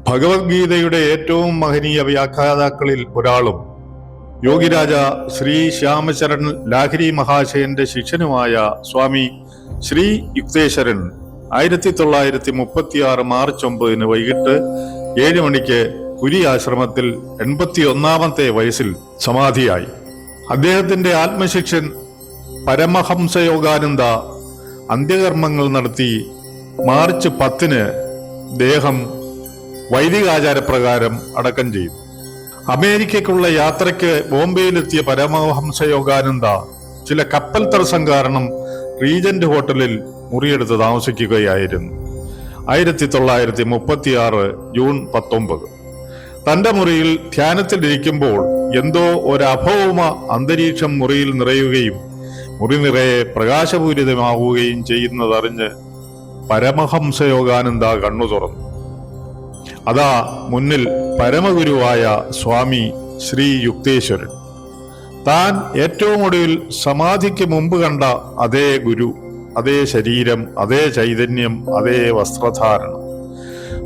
ഭഗവത്ഗീതയുടെ ഏറ്റവും മഹനീയ വ്യാഖ്യാതാക്കളിൽ ഒരാളും യോഗിരാജ ശ്രീ ശ്യാമചരൺ ലാഹിരി മഹാശയന്റെ ശിഷ്യനുമായ സ്വാമി ശ്രീ യുക്തേശ്വരൻ 1936 മാർച്ച് 9 വൈകിട്ട് 7 മണിക്ക് പുരി ആശ്രമത്തിൽ 81ാമത്തെ വയസ്സിൽ സമാധിയായി. അദ്ദേഹത്തിന്റെ ആത്മശിഷ്യൻ പരമഹംസയോഗാനന്ദ അന്ത്യകർമ്മങ്ങൾ നടത്തി മാർച്ച് 10 ദേഹം വൈദികാചാരപ്രകാരം അടക്കം ചെയ്തു. അമേരിക്കയ്ക്കുള്ള യാത്രയ്ക്ക് ബോംബെയിലെത്തിയ പരമഹംസയോഗാനന്ദ ചില കപ്പൽ തടസ്സം കാരണം റീജന്റ് ഹോട്ടലിൽ മുറിയെടുത്ത് താമസിക്കുകയായിരുന്നു. 1936 ജൂൺ 19 തന്റെ മുറിയിൽ ധ്യാനത്തിലിരിക്കുമ്പോൾ എന്തോ ഒരഭൗമ അന്തരീക്ഷം മുറിയിൽ നിറയുകയും മുറി നിറയെ പ്രകാശപൂരിതമാവുകയും ചെയ്യുന്നതറിഞ്ഞ് പരമഹംസയോഗാനന്ദ കണ്ണു തുറന്നു. അതാ മുന്നിൽ പരമഗുരുവായ സ്വാമി ശ്രീ യുക്തേശ്വരൻ. താൻ ഏറ്റവും ഒടുവിൽ സമാധിക്ക് മുമ്പ് കണ്ട അതേ ഗുരു, അതേ ശരീരം, അതേ ചൈതന്യം, അതേ വസ്ത്രധാരണം.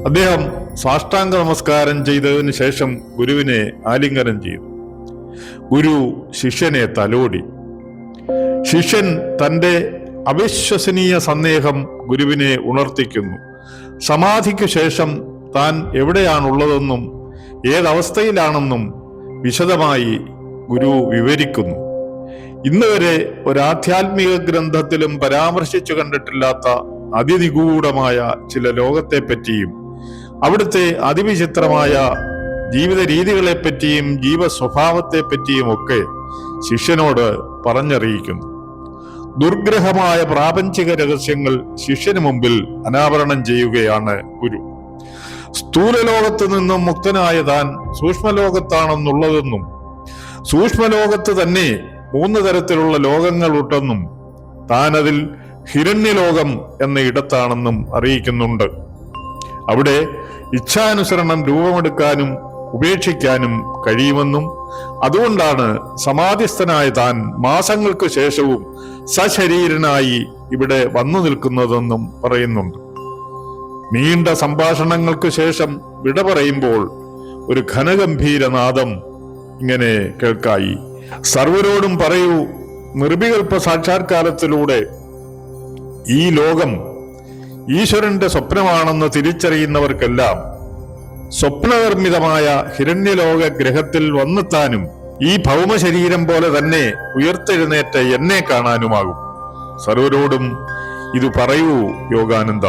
അദ്ദേഹം സാഷ്ടാംഗ നമസ്കാരം ചെയ്തതിനു ശേഷം ഗുരുവിനെ ആലിംഗനം ചെയ്തു. ഗുരു ശിഷ്യനെ തലോടി. ശിഷ്യൻ തന്റെ അവിശ്വസനീയ സന്ദേഹം ഗുരുവിനെ ഉണർത്തിക്കുന്നു. സമാധിക്കു ശേഷം താൻ എവിടെയാണുള്ളതെന്നും ഏതവസ്ഥയിലാണെന്നും വിശദമായി ഗുരു വിവരിക്കുന്നു. ഇന്ന് വരെ ഒരാധ്യാത്മിക ഗ്രന്ഥത്തിലും പരാമർശിച്ചു കണ്ടിട്ടില്ലാത്ത അതിനിഗൂഢമായ ചില ലോകത്തെപ്പറ്റിയും അവിടുത്തെ അതിവിചിത്രമായ ജീവിത രീതികളെപ്പറ്റിയും ജീവസ്വഭാവത്തെപ്പറ്റിയും ഒക്കെ ശിഷ്യനോട് പറഞ്ഞറിയിക്കുന്നു. ദുർഗ്രഹമായ പ്രാപഞ്ചിക രഹസ്യങ്ങൾ ശിഷ്യന് മുമ്പിൽ അനാവരണം ചെയ്യുകയാണ് ഗുരു. സ്ഥൂലലോകത്ത് നിന്നും മുക്തനായ താൻ സൂക്ഷ്മലോകത്താണെന്നുള്ളതെന്നും സൂക്ഷ്മലോകത്ത് തന്നെ 3 തരത്തിലുള്ള ലോകങ്ങൾ ഉണ്ടെന്നും താൻ അതിൽ ഹിരണ്യലോകം എന്ന ഇടത്താണെന്നും അറിയിക്കുന്നുണ്ട്. അവിടെ ഇച്ഛാനുസരണം രൂപമെടുക്കാനും ഉപേക്ഷിക്കാനും കഴിയുമെന്നും അതുകൊണ്ടാണ് സമാധിസ്ഥനായ താൻ മാസങ്ങൾക്ക് ശേഷവും സശരീരനായി ഇവിടെ വന്നു നിൽക്കുന്നതെന്നും പറയുന്നുണ്ട്. നീണ്ട സംഭാഷണങ്ങൾക്ക് ശേഷം വിട പറയുമ്പോൾ ഒരു ഘനഗംഭീരനാദം ഇങ്ങനെ കേൾക്കായി. സർവരോടും പറയൂ, നിർവികൽപ്പ സാക്ഷാത്കാരത്തിലൂടെ ഈ ലോകം ഈശ്വരന്റെ സ്വപ്നമാണെന്ന് തിരിച്ചറിയുന്നവർക്കെല്ലാം സ്വപ്നനിർമ്മിതമായ ഹിരണ്യലോക ഗ്രഹത്തിൽ വന്നെത്താനും ഈ ഭൗമശരീരം പോലെ തന്നെ ഉയർത്തെഴുന്നേറ്റ എന്നെ കാണാനുമാകും. സർവരോടും ഇത് പറയൂ യോഗാനന്ദ.